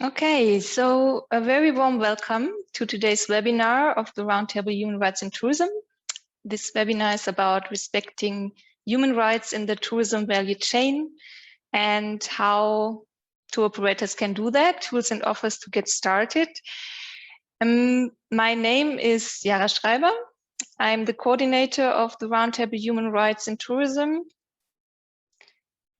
Okay, so a very warm welcome to today's webinar of the Roundtable Human Rights in Tourism. This webinar is about respecting human rights in the tourism value chain and how tour operators can do that, tools and offers to get started. My name is Jara Schreiber. I'm the coordinator of the Roundtable Human Rights in Tourism,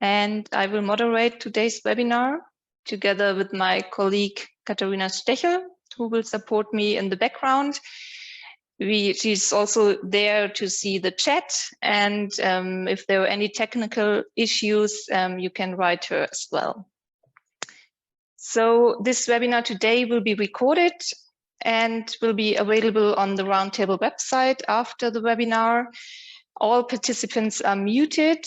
and I will moderate today's webinar together with my colleague Katharina Stechel, who will support me in the background. She's also there to see the chat, and if there are any technical issues, you can write her as well. So this webinar today will be recorded and will be available on the Roundtable website after the webinar. All participants are muted,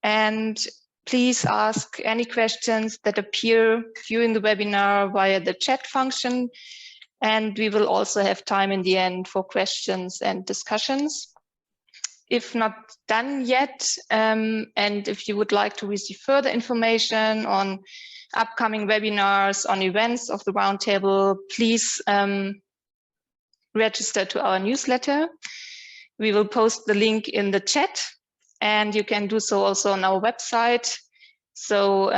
and please ask any questions that appear during the webinar via the chat function. And we will also have time in the end for questions and discussions. If not done yet, and if you would like to receive further information on upcoming webinars, on events of the Roundtable, please register to our newsletter. We will post the link in the chat, and you can do so also on our website. So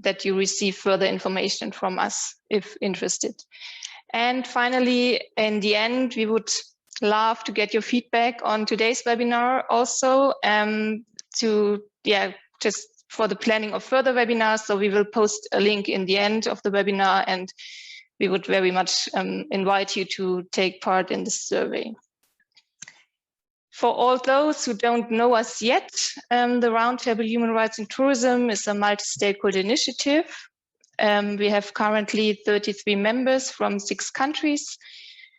that you receive further information from us if interested. And finally, in the end, we would love to get your feedback on today's webinar also just for the planning of further webinars. So we will post a link in the end of the webinar, and we would very much invite you to take part in this survey. For all those who don't know us yet, the Roundtable Human Rights in Tourism is a multi-stakeholder initiative. We have currently 33 members from 6 countries.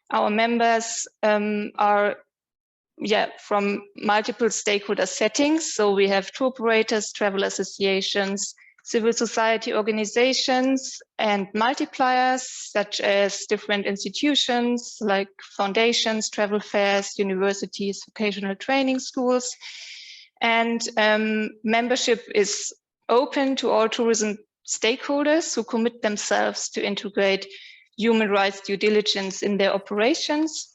Our members are from multiple stakeholder settings. So we have tour operators, travel associations, civil society organizations, and multipliers, such as different institutions like foundations, travel fairs, universities, vocational training schools. And membership is open to all tourism stakeholders who commit themselves to integrate human rights due diligence in their operations.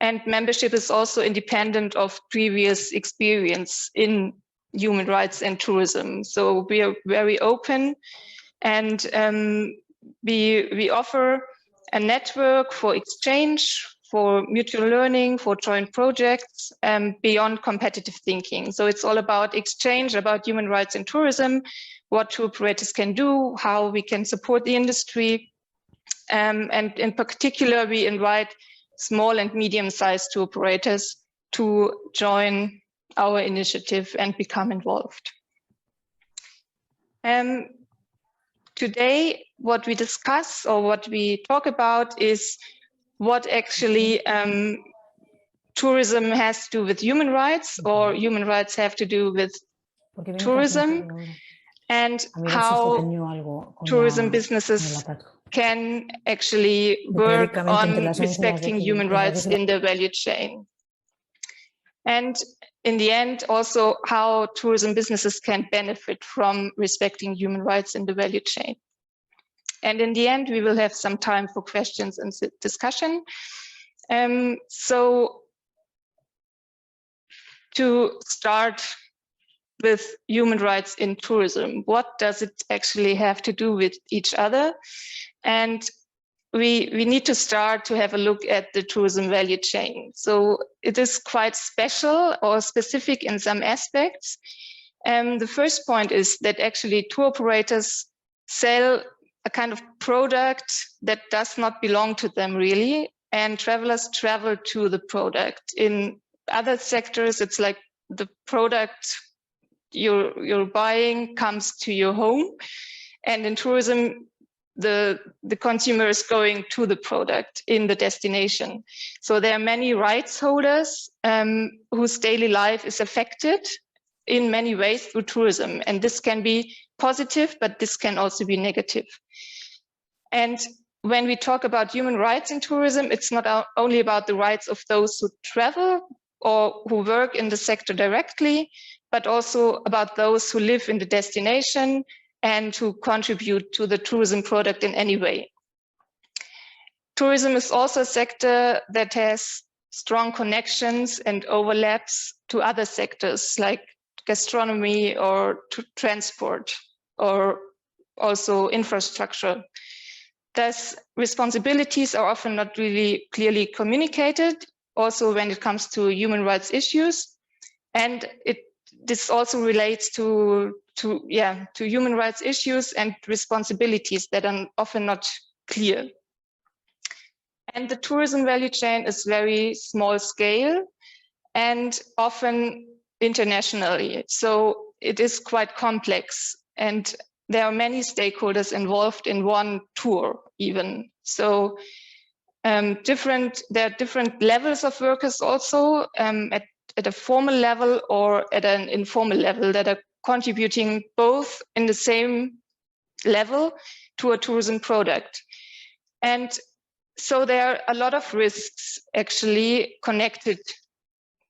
And membership is also independent of previous experience in human rights and tourism. So we are very open, and we offer a network for exchange, for mutual learning, for joint projects, beyond competitive thinking. So it's all about exchange, about human rights in tourism, what tour operators can do, how we can support the industry. And in particular, we invite small and medium-sized tour operators to join our initiative and become involved. Today, what we discuss or what we talk about is what actually tourism has to do with human rights, or human rights have to do with tourism, and how tourism businesses can actually work on respecting human rights in the value chain. And in the end, also how tourism businesses can benefit from respecting human rights in the value chain. And in the end, we will have some time for questions and discussion. So to start with human rights in tourism, what does it actually have to do with each other? And we need to start to have a look at the tourism value chain. So it is quite special or specific in some aspects. The first point is that actually tour operators sell a kind of product that does not belong to them really, and travelers travel to the product. In other sectors, it's like the product you're buying comes to your home, and in tourism, the consumer is going to the product in the destination. So there are many rights holders whose daily life is affected in many ways through tourism. And this can be positive, but this can also be negative. And when we talk about human rights in tourism, it's not only about the rights of those who travel or who work in the sector directly, but also about those who live in the destination and to contribute to the tourism product in any way. Tourism is also a sector that has strong connections and overlaps to other sectors like gastronomy or transport or also infrastructure. Thus, responsibilities are often not really clearly communicated, also when it comes to human rights issues. And this also relates to human rights issues and responsibilities that are often not clear. And the tourism value chain is very small scale and often internationally. So it is quite complex, and there are many stakeholders involved in one tour even. So there are different levels of workers also at a formal level or at an informal level that are contributing both in the same level to a tourism product. And so there are a lot of risks actually connected,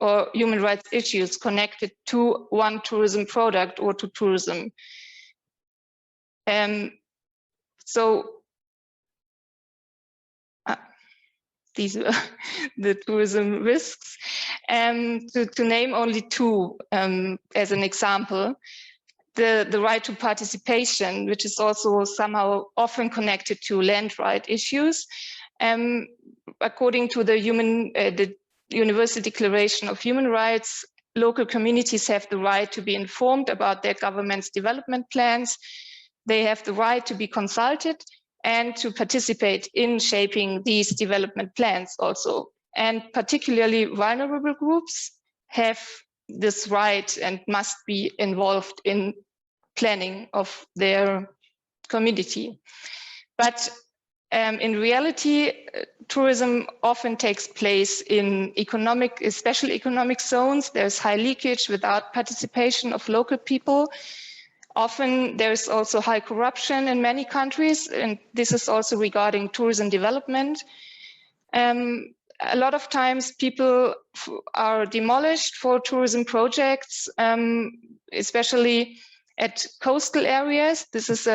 or human rights issues connected to one tourism product or to tourism. These are the tourism risks. To name only two as an example, the right to participation, which is also somehow often connected to land right issues. According to the Universal Declaration of Human Rights, local communities have the right to be informed about their government's development plans. They have the right to be consulted and to participate in shaping these development plans also. And particularly vulnerable groups have this right and must be involved in planning of their community. But in reality, tourism often takes place in special economic zones. There's high leakage without participation of local people. Often there's also high corruption in many countries, and this is also regarding tourism development. A lot of times people are demolished for tourism projects, especially at coastal areas. This is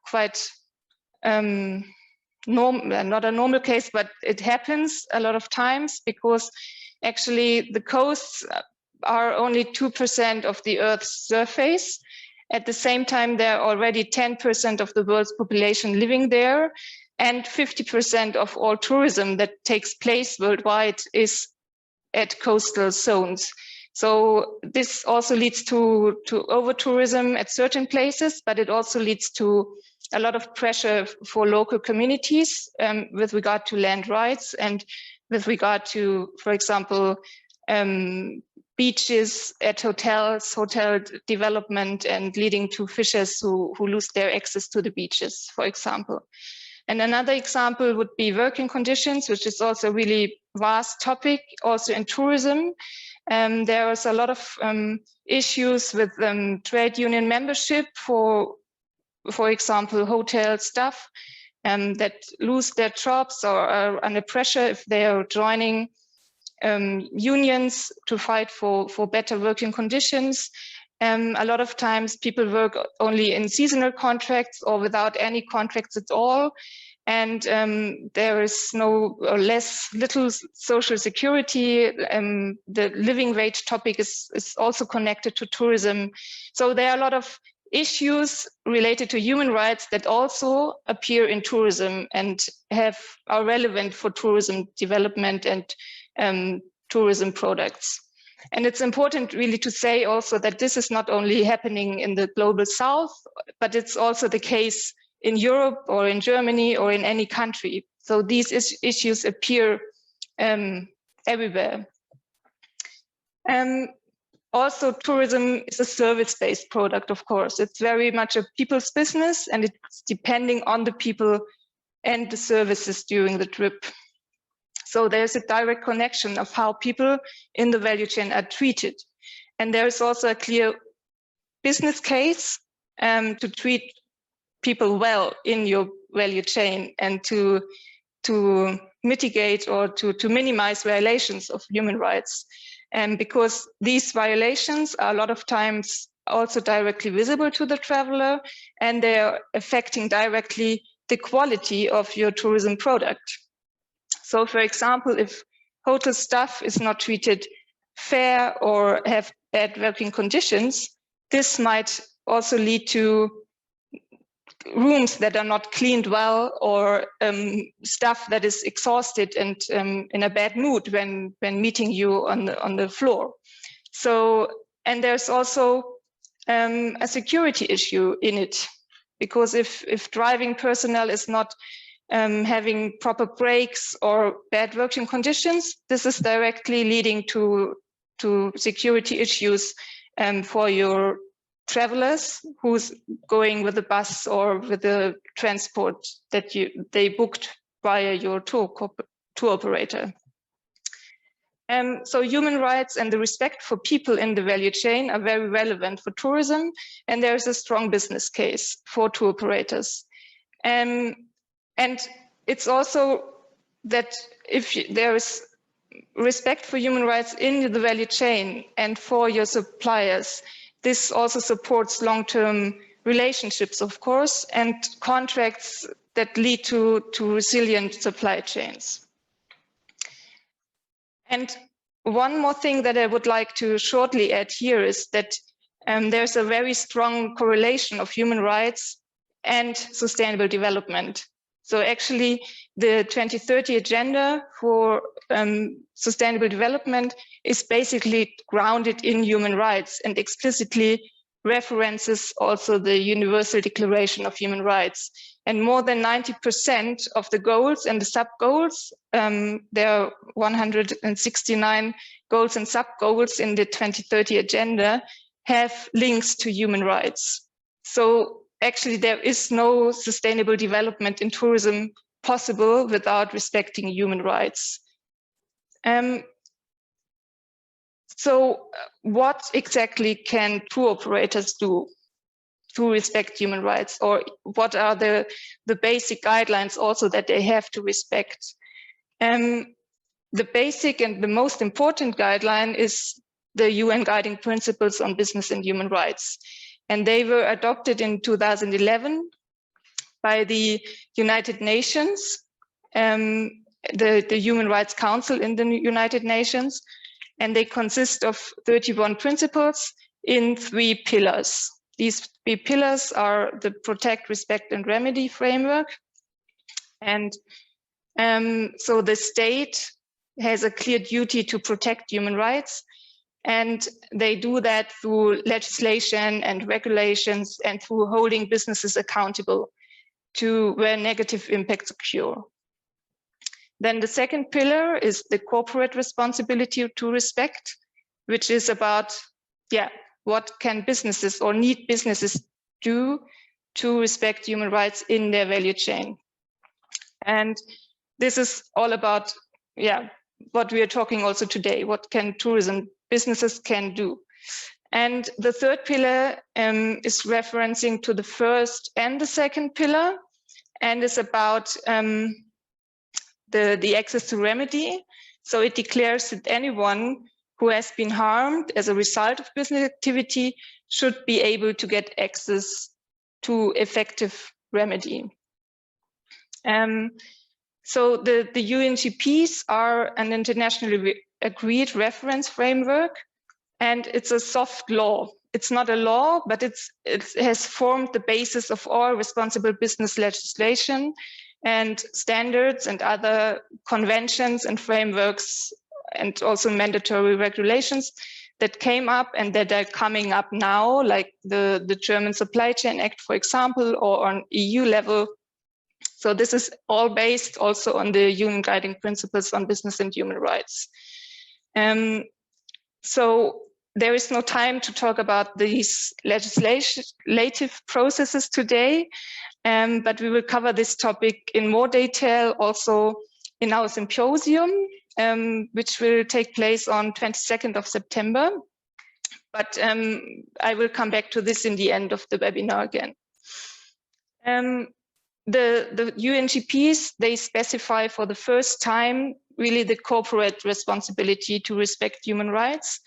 quite not a normal case, but it happens a lot of times because actually the coasts are only 2% of the Earth's surface. At the same time, there are already 10% of the world's population living there, and 50% of all tourism that takes place worldwide is at coastal zones. So this also leads to over-tourism at certain places, but it also leads to a lot of pressure for local communities with regard to land rights and with regard to, for example, beaches at hotels, hotel development, and leading to fishers who lose their access to the beaches, for example. And another example would be working conditions, which is also a really vast topic, also in tourism. There is a lot of issues with trade union membership for example, hotel staff that lose their jobs or are under pressure if they are joining unions to fight for better working conditions. A lot of times people work only in seasonal contracts or without any contracts at all. And there is little social security. The living wage topic is also connected to tourism. So there are a lot of issues related to human rights that also appear in tourism and are relevant for tourism development and tourism products. And it's important really to say also that this is not only happening in the global south, but it's also the case in Europe or in Germany or in any country. So these issues appear everywhere. Also, tourism is a service-based product, of course. It's very much a people's business, and it's depending on the people and the services during the trip. So there's a direct connection of how people in the value chain are treated. And there is also a clear business case to treat people well in your value chain and to mitigate or to minimize violations of human rights. And because these violations are a lot of times also directly visible to the traveler, and they are affecting directly the quality of your tourism product. So, for example, if hotel staff is not treated fair or have bad working conditions, this might also lead to rooms that are not cleaned well, or staff that is exhausted and in a bad mood when meeting you on the floor. So, and there's also a security issue in it, because if driving personnel is not having proper breaks or bad working conditions, this is directly leading to security issues for your travelers who's going with the bus or with the transport that they booked via your tour operator. So human rights and the respect for people in the value chain are very relevant for tourism, and there's a strong business case for tour operators. And it's also that if there is respect for human rights in the value chain and for your suppliers, this also supports long-term relationships, of course, and contracts that lead to resilient supply chains. And one more thing that I would like to shortly add here is that there's a very strong correlation of human rights and sustainable development. So actually, the 2030 agenda for sustainable development is basically grounded in human rights and explicitly references also the Universal Declaration of Human Rights. And more than 90% of the goals and the sub-goals, there are 169 goals and sub-goals in the 2030 agenda, have links to human rights. So actually, there is no sustainable development in tourism possible without respecting human rights. So what exactly can tour operators do to respect human rights, or what are the basic guidelines also that they have to respect? The basic and the most important guideline is the UN Guiding Principles on Business and Human Rights. And they were adopted in 2011 by the United Nations, the Human Rights Council in the United Nations. And they consist of 31 principles in 3 pillars. These 3 pillars are the protect, respect, and remedy framework. And so the state has a clear duty to protect human rights. And they do that through legislation and regulations and through holding businesses accountable to where negative impacts occur. Then the second pillar is the corporate responsibility to respect, which is about, what can businesses or need businesses do to respect human rights in their value chain. And this is all about, what we are talking also today, what can tourism businesses can do. And the third pillar is referencing to the first and the second pillar, and is about the access to remedy. So it declares that anyone who has been harmed as a result of business activity should be able to get access to effective remedy. So the UNGPs are an internationally agreed reference framework, and it's a soft law. It's not a law, but it has formed the basis of all responsible business legislation and standards and other conventions and frameworks, and also mandatory regulations that came up and that are coming up now, like the German Supply Chain Act, for example, or on EU level. So this is all based also on the UN Guiding Principles on Business and Human Rights. So there is no time to talk about these legislative processes today, but we will cover this topic in more detail also in our symposium, which will take place on 22nd of September. But I will come back to this in the end of the webinar again. The UNGPs, they specify for the first time really the corporate responsibility to respect human rights.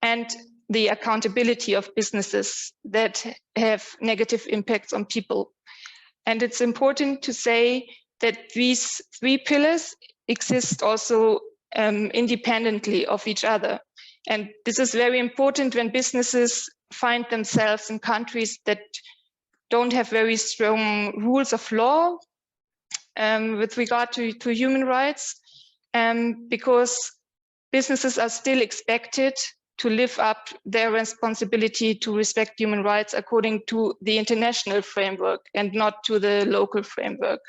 And the accountability of businesses that have negative impacts on people. And it's important to say that these 3 pillars exist also independently of each other. And this is very important when businesses find themselves in countries that don't have very strong rules of law with regard to human rights, because businesses are still expected to live up their responsibility to respect human rights according to the international framework and not to the local framework.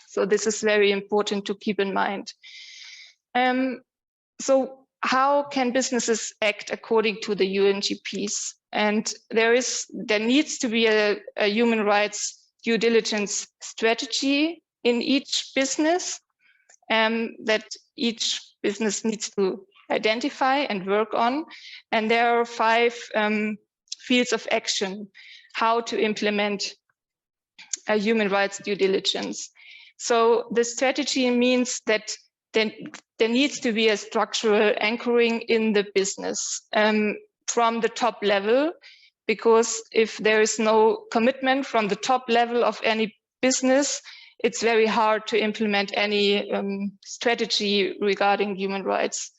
So this is very important to keep in mind. So how can businesses act according to the UNGPs? And there needs to be a human rights due diligence strategy in each business that each business needs to identify and work on. And there are 5 fields of action, how to implement a human rights due diligence. So the strategy means that there needs to be a structural anchoring in the business from the top level, because if there is no commitment from the top level of any business, it's very hard to implement any strategy regarding human rights.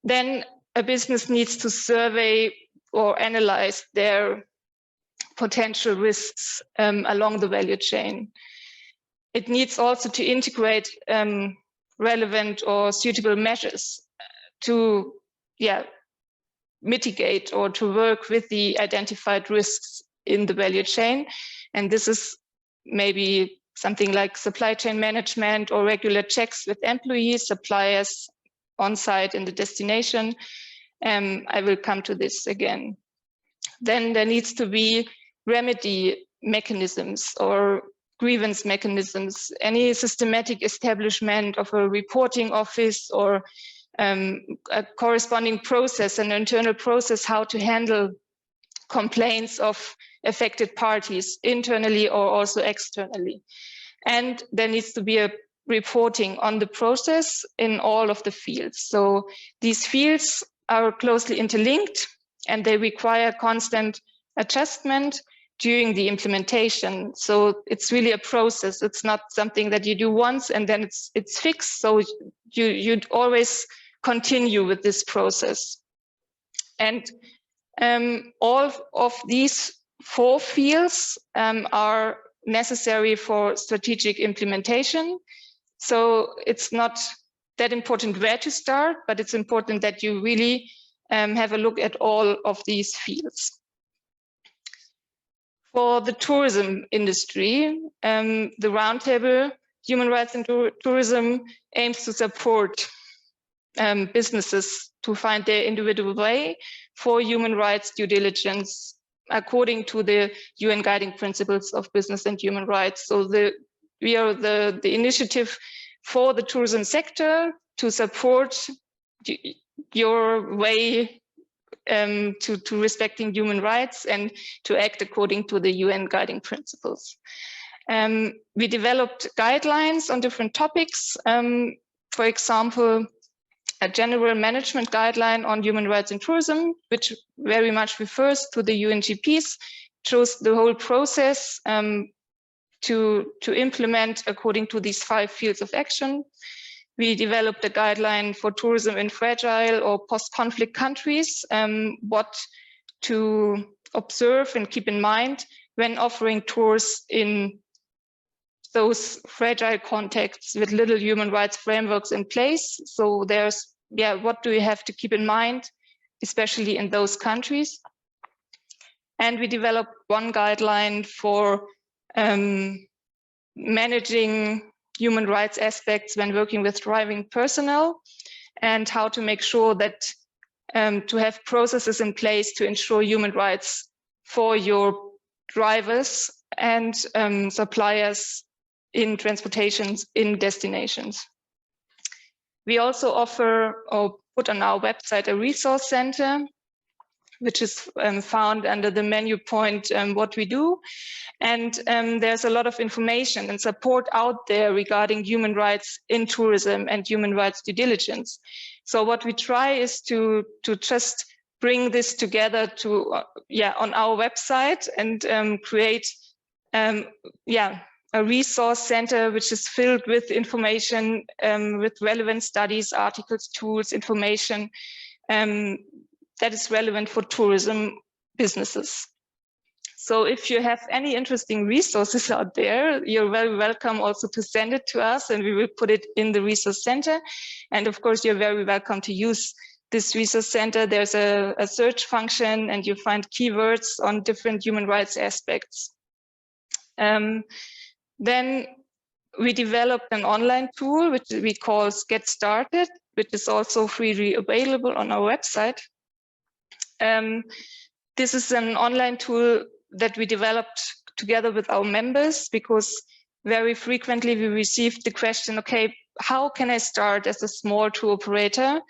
Then a business needs to survey or analyze their potential risks along the value chain. It needs also to integrate relevant or suitable measures to mitigate or to work with the identified risks in the value chain. And this is maybe something like supply chain management or regular checks with employees, suppliers on site in the destination. I will come to this again. Then there needs to be remedy mechanisms or grievance mechanisms, any systematic establishment of a reporting office or a corresponding process, an internal process, how to handle complaints of affected parties internally or also externally. And there needs to be a reporting on the process in all of the fields. So these fields are closely interlinked and they require constant adjustment during the implementation. So it's really a process. It's not something that you do once and then it's fixed. So you'd always continue with this process. And all of these 4 fields are necessary for strategic implementation. So it's not that important where to start, but it's important that you really have a look at all of these fields. For the tourism industry, the Roundtable Human Rights in Tourism aims to support businesses to find their individual way for human rights due diligence according to the UN guiding principles of business and human rights. So we are the initiative for the tourism sector to support your way to respecting human rights and to act according to the UN guiding principles. We developed guidelines on different topics. For example, a general management guideline on human rights in tourism, which very much refers to the UNGPs, shows the whole process to implement according to these 5 fields of action. We developed a guideline for tourism in fragile or post-conflict countries, what to observe and keep in mind when offering tours in those fragile contexts with little human rights frameworks in place. So there's, what do we have to keep in mind, especially in those countries? And we developed one guideline for managing human rights aspects when working with driving personnel and how to make sure that to have processes in place to ensure human rights for your drivers and suppliers in transportations in destinations. We also offer or put on our website a resource center, which is found under the menu point, what we do. And there's a lot of information and support out there regarding human rights in tourism and human rights due diligence. So what we try is to just bring this together to on our website and create a resource center which is filled with information, with relevant studies, articles, tools, information that is relevant for tourism businesses. So if you have any interesting resources out there, you're very welcome also to send it to us, and we will put it in the resource center. And of course, you're very welcome to use this resource center. There's a search function, and you find keywords on different human rights aspects. Then we developed an online tool, which we call Get Started, which is also freely available on our website. This is an online tool that we developed together with our members, because very frequently we received the question, okay, how can I start as a small tour operator?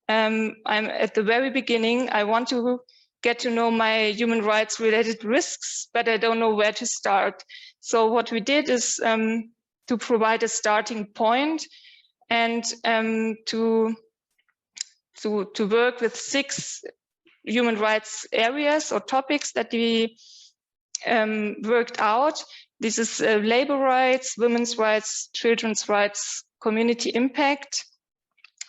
I'm at the very beginning. I want to get to know my human rights related risks, but I don't know where to start. So what we did is to provide a starting point and to work with 6 human rights areas or topics that we worked out. This is labor rights, women's rights, children's rights, community impact,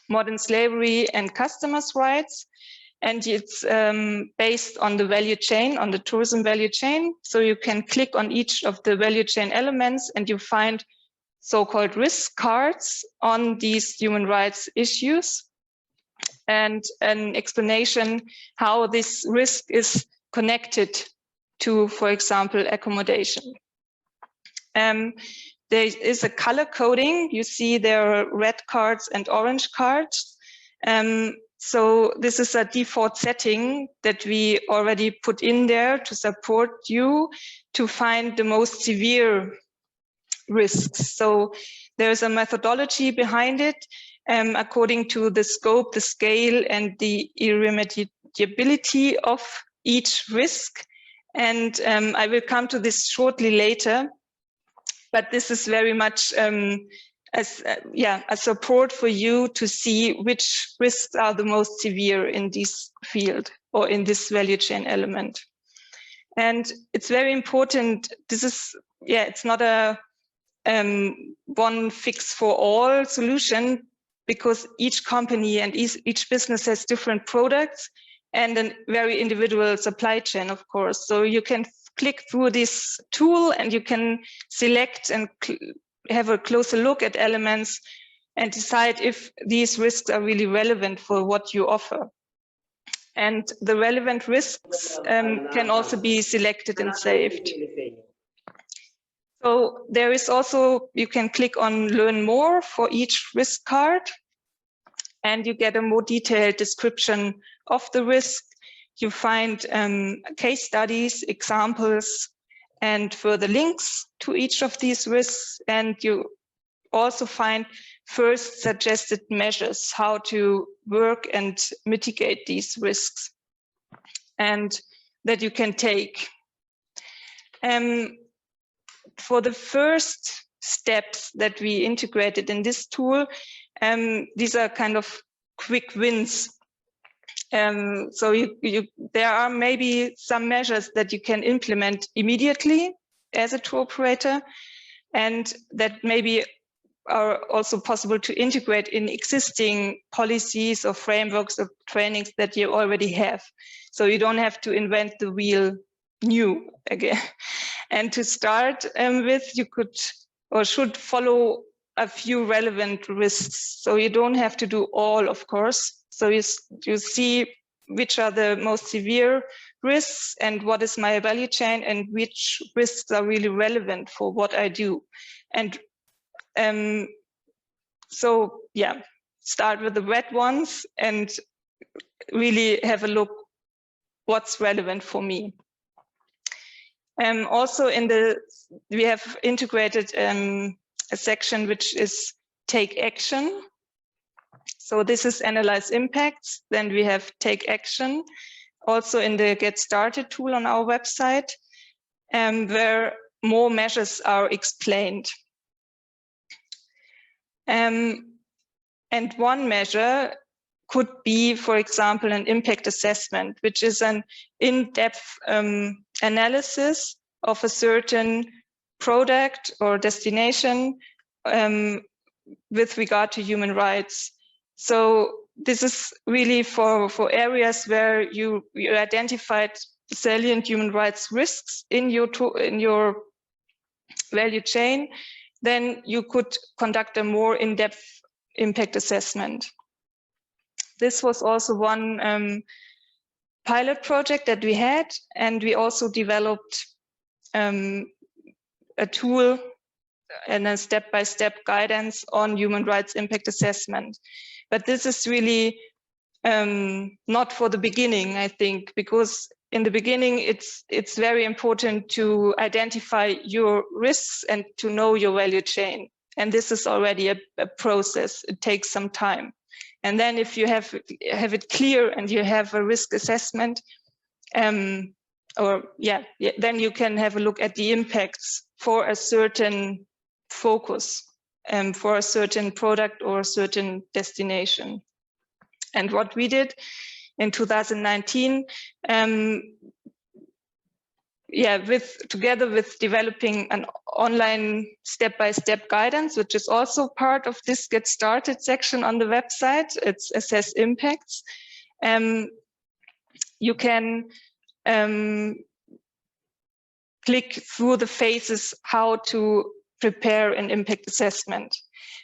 modern slavery, and customers' rights. And it's based on the value chain, on the tourism value chain. So you can click on each of the value chain elements and you find so-called risk cards on these human rights issues, and an explanation how this risk is connected to, for example, accommodation. There is a color coding. You see there are red cards and orange cards. So this is a default setting that we already put in there to support you to find the most severe risks. So there's a methodology behind it, according to the scope, the scale, and the irremediability of each risk. And I will come to this shortly later, but this is very much a support for you to see which risks are the most severe in this field or in this value chain element. And it's very important. This is, it's not a one fix for all solution, because each company and each business has different products and a very individual supply chain, of course. So you can click through this tool and you can select and have a closer look at elements and decide if these risks are really relevant for what you offer. And the relevant risks can also be selected and saved. So there is also, you can click on learn more for each risk card, and you get a more detailed description of the risk. You find case studies, examples, and further links to each of these risks. And you also find first suggested measures, how to work and mitigate these risks, and that you can take. For the first steps that we integrated in this tool, these are kind of quick wins. So there are maybe some measures that you can implement immediately as a tour operator, and that maybe are also possible to integrate in existing policies or frameworks of trainings that you already have. So you don't have to invent the wheel new again. And to start with, you could or should follow a few relevant risks. So you don't have to do all, of course. So you see which are the most severe risks and what is my value chain and which risks are really relevant for what I do. And start with the red ones and really have a look what's relevant for me. Also we have integrated a section which is take action. So this is analyze impacts. Then we have take action, also in the Get Started tool on our website, where more measures are explained. And one measure could be, for example, an impact assessment, which is an in-depth analysis of a certain product or destination with regard to human rights. So this is really for areas where you identified salient human rights risks in your value chain, then you could conduct a more in-depth impact assessment. This was also one pilot project that we had, and we also developed a tool and a step-by-step guidance on human rights impact assessment. But this is really not for the beginning, I think, because in the beginning, it's very important to identify your risks and to know your value chain. And this is already a process. It takes some time. And then if you have it clear and you have a risk assessment, then you can have a look at the impacts for a certain focus, for a certain product or a certain destination. And what we did in 2019, together with developing an online step-by-step guidance, which is also part of this Get Started section on the website. It's Assess Impacts. You can click through the phases how to prepare an impact assessment.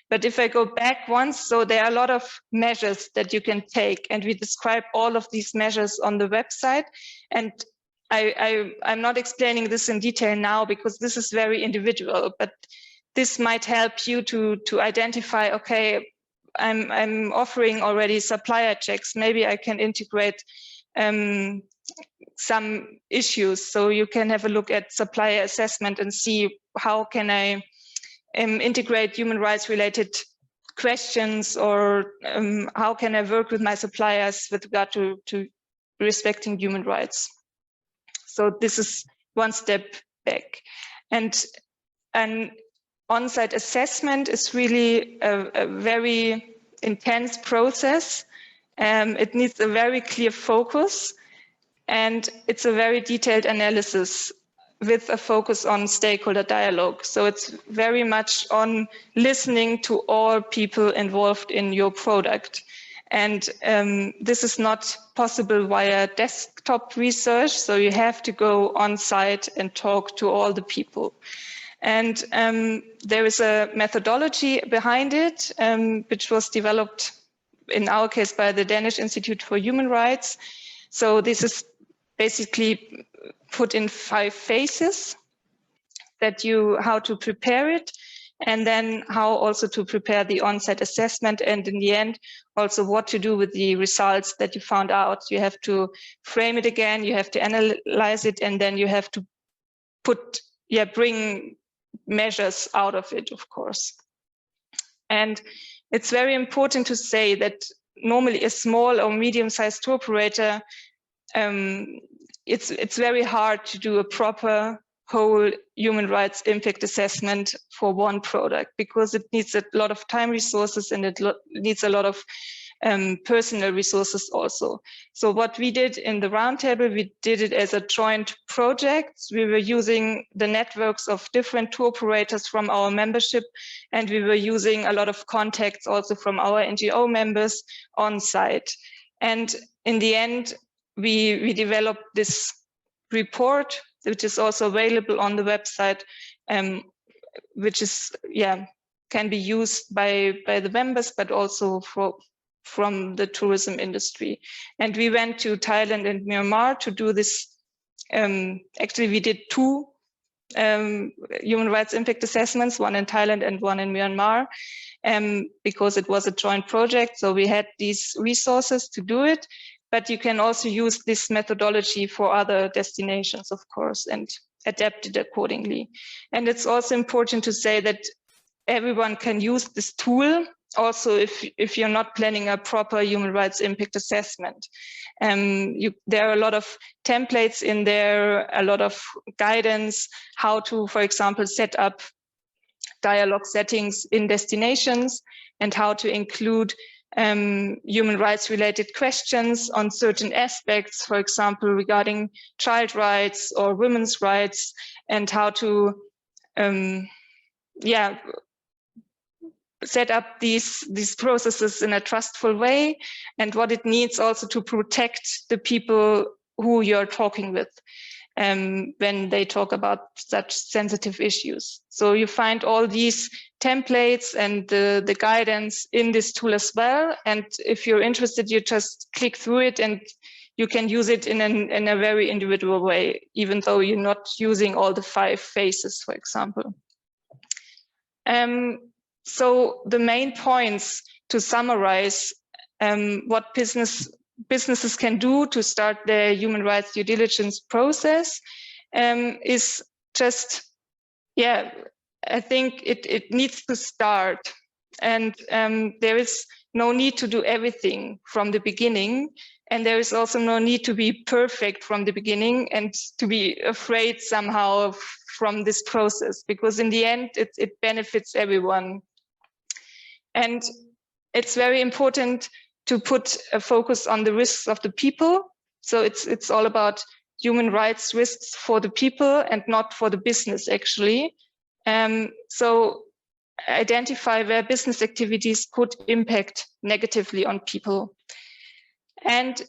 But if I go back once, so there are a lot of measures that you can take, and we describe all of these measures on the website. And I'm not explaining this in detail now because this is very individual, but this might help you to identify, okay, I'm offering already supplier checks. Maybe I can integrate some issues. So you can have a look at supplier assessment and see how can I integrate human rights related questions, or how can I work with my suppliers with regard to respecting human rights. So this is one step back. And an on-site assessment is really a very intense process. It needs a very clear focus, and it's a very detailed analysis with a focus on stakeholder dialogue. So it's very much on listening to all people involved in your product. And this is not possible via desktop research. So you have to go on site and talk to all the people. And there is a methodology behind it, which was developed in our case by the Danish Institute for Human Rights. So this is basically put in 5 phases how to prepare it, and then how also to prepare the on-site assessment, and in the end also what to do with the results that you found out. You have to frame it again, you have to analyze it, and then you have to bring measures out of it, of course. And it's very important to say that normally a small or medium-sized tour operator, it's very hard to do a proper whole human rights impact assessment for one product, because it needs a lot of time resources, and it needs a lot of personal resources also. So what we did in the Roundtable, we did it as a joint project. We were using the networks of different tour operators from our membership, and we were using a lot of contacts also from our NGO members on site. And in the end, we developed this report, which is also available on the website, which is can be used by the members, but also from the tourism industry. And we went to Thailand and Myanmar to do this. Actually, we did 2 human rights impact assessments, one in Thailand and one in Myanmar, because it was a joint project. So we had these resources to do it. But you can also use this methodology for other destinations, of course, and adapt it accordingly. And it's also important to say that everyone can use this tool, also if you're not planning a proper human rights impact assessment. There are a lot of templates in there, a lot of guidance, how to, for example, set up dialogue settings in destinations, and how to include human rights related questions on certain aspects, for example, regarding child rights or women's rights, and how to set up these processes in a trustful way, and what it needs also to protect the people who you're talking with when they talk about such sensitive issues. So you find all these templates and the guidance in this tool as well. And if you're interested, you just click through it and you can use it in a very individual way, even though you're not using all the 5 phases, for example. So the main points to summarize what businesses can do to start their human rights due diligence process is just, I think it needs to start. And there is no need to do everything from the beginning. And there is also no need to be perfect from the beginning and to be afraid somehow from this process, because in the end, it benefits everyone. And it's very important to put a focus on the risks of the people. So it's all about human rights risks for the people and not for the business, actually. So identify where business activities could impact negatively on people. And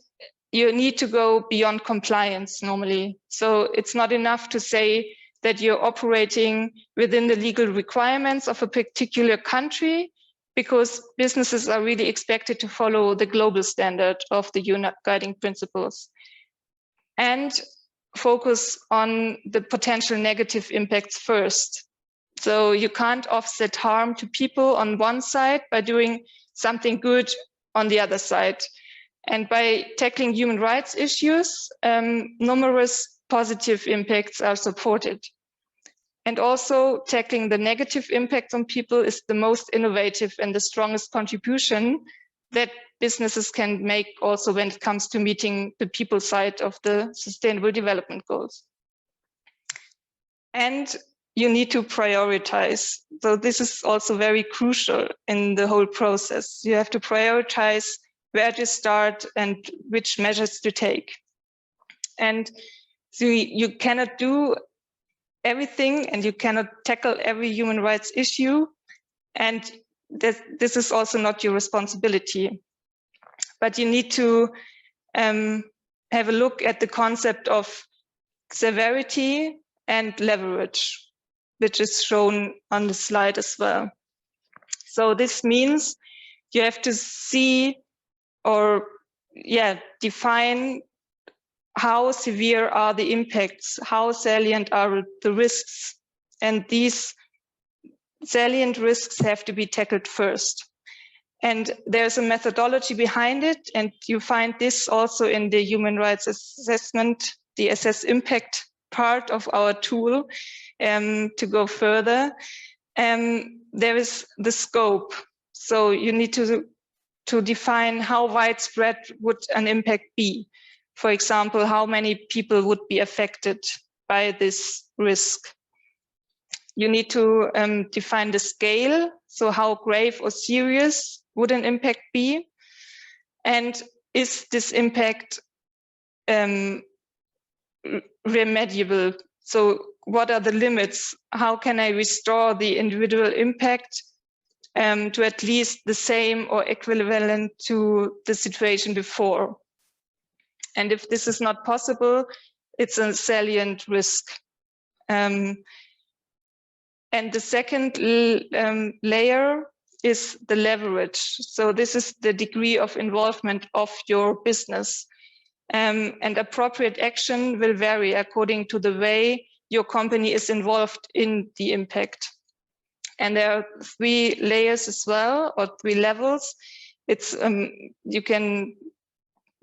you need to go beyond compliance normally. So it's not enough to say that you're operating within the legal requirements of a particular country, because businesses are really expected to follow the global standard of the UN guiding principles, and focus on the potential negative impacts first. So you can't offset harm to people on one side by doing something good on the other side. And by tackling human rights issues, numerous positive impacts are supported. And also tackling the negative impacts on people is the most innovative and the strongest contribution that businesses can make also when it comes to meeting the people side of the Sustainable Development Goals. And you need to prioritize. So this is also very crucial in the whole process. You have to prioritize where to start and which measures to take. And so you cannot do everything and you cannot tackle every human rights issue. And this is also not your responsibility. But you need to have a look at the concept of severity and leverage, which is shown on the slide as well. So this means you have to see or define how severe are the impacts, how salient are the risks, and these salient risks have to be tackled first. And there's a methodology behind it, and you find this also in the human rights assessment, the assess impact part of our tool. To go further, there is the scope. So you need to define how widespread would an impact be. For example, how many people would be affected by this risk. You need to define the scale. So how grave or serious would an impact be? And is this impact remediable? So what are the limits? How can I restore the individual impact to at least the same or equivalent to the situation before? And if this is not possible, it's a salient risk. And the second layer is the leverage. So this is the degree of involvement of your business. And appropriate action will vary according to the way your company is involved in the impact. And there are 3 layers as well, or 3 levels. It's you can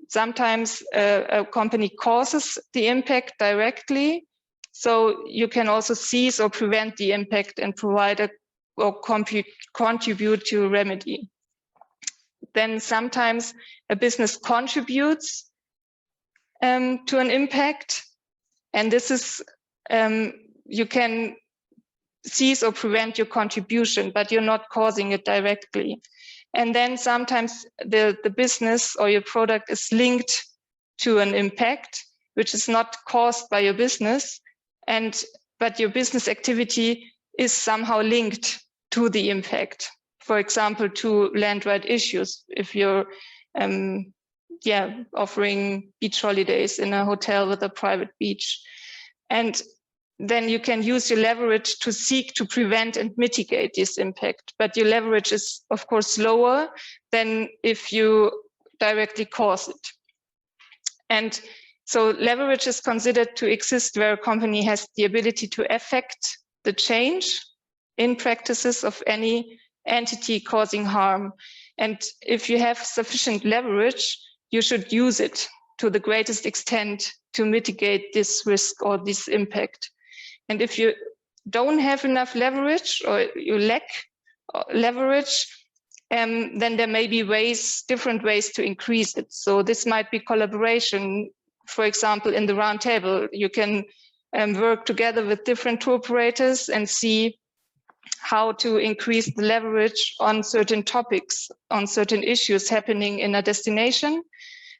sometimes a company causes the impact directly. So you can also seize or prevent the impact and provide or contribute to a remedy. Then sometimes a business contributes to an impact, and this is you can seize or prevent your contribution, but you're not causing it directly. And then sometimes the business or your product is linked to an impact, which is not caused by your business, but your business activity is somehow linked to the impact. For example, to land right issues. If you're offering beach holidays in a hotel with a private beach, and then you can use your leverage to seek to prevent and mitigate this impact. But your leverage is, of course, lower than if you directly cause it. And so leverage is considered to exist where a company has the ability to affect the change in practices of any entity causing harm. And if you have sufficient leverage, you should use it to the greatest extent to mitigate this risk or this impact. And if you don't have enough leverage or you lack leverage, then there may be different ways to increase it. So this might be collaboration. For example, in the Roundtable, you can work together with different tour operators and see how to increase the leverage on certain topics, on certain issues happening in a destination,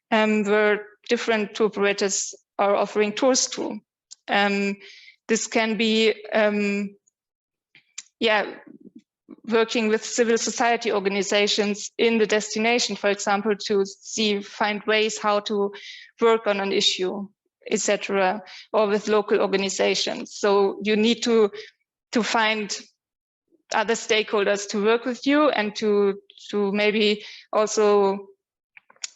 where different tour operators are offering tours to. This can be, working with civil society organizations in the destination, for example, to find ways how to work on an issue, etc., or with local organizations. So you need to find other stakeholders to work with you and to maybe also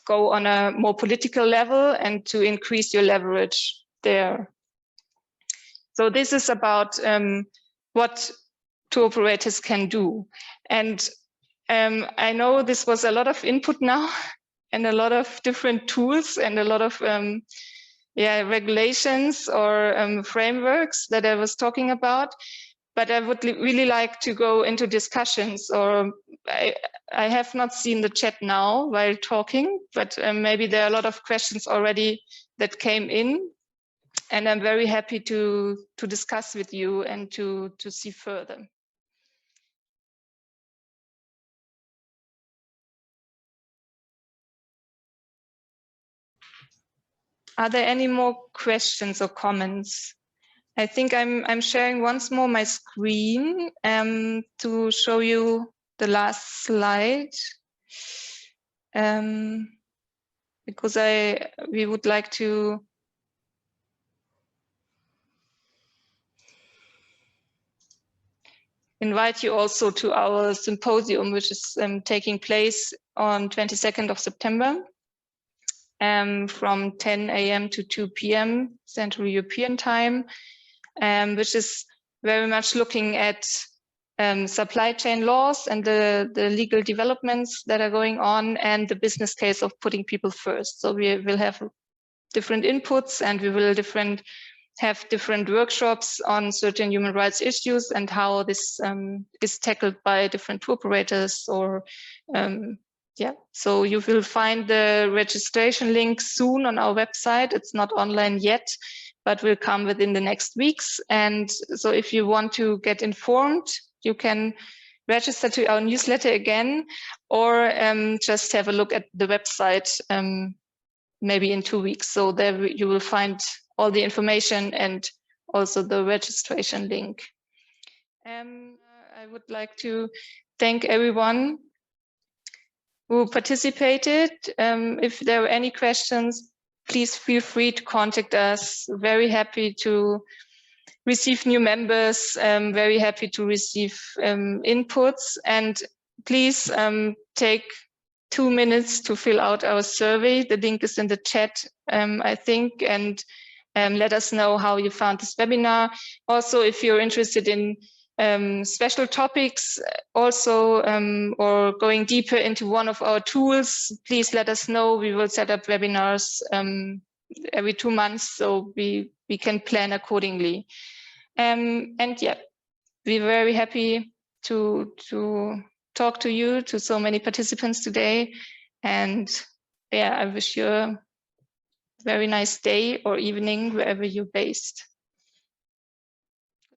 go on a more political level and to increase your leverage there. So this is about what tour operators can do. And I know this was a lot of input now and a lot of different tools and a lot of regulations or frameworks that I was talking about. But I would really like to go into discussions, or I have not seen the chat now while talking, but maybe there are a lot of questions already that came in. And I'm very happy to discuss with you and to see further. Are there any more questions or comments? I think I'm sharing once more my screen to show you the last slide, because we would like to invite you also to our symposium, which is taking place on 22nd of September from 10 a.m. to 2 p.m. Central European time, which is very much looking at supply chain laws and the legal developments that are going on and the business case of putting people first. So we will have different inputs and we will have different workshops on certain human rights issues and how this is tackled by different tour operators or so you will find the registration link soon on our website. It's not online yet, but will come within the next weeks. And so if you want to get informed, you can register to our newsletter again, or just have a look at the website maybe in 2 weeks. So there you will find all the information and also the registration link. I would like to thank everyone who participated. If there were any questions, please feel free to contact us. Very happy to receive new members, very happy to receive inputs. And please take 2 minutes to fill out our survey. The link is in the chat, I think, and let us know how you found this webinar. Also, if you're interested in special topics also, or going deeper into one of our tools, please let us know. We will set up webinars every 2 months, so we can plan accordingly. And yeah, we're very happy to talk to you, to so many participants today. And yeah, I wish you a very nice day or evening wherever you're based.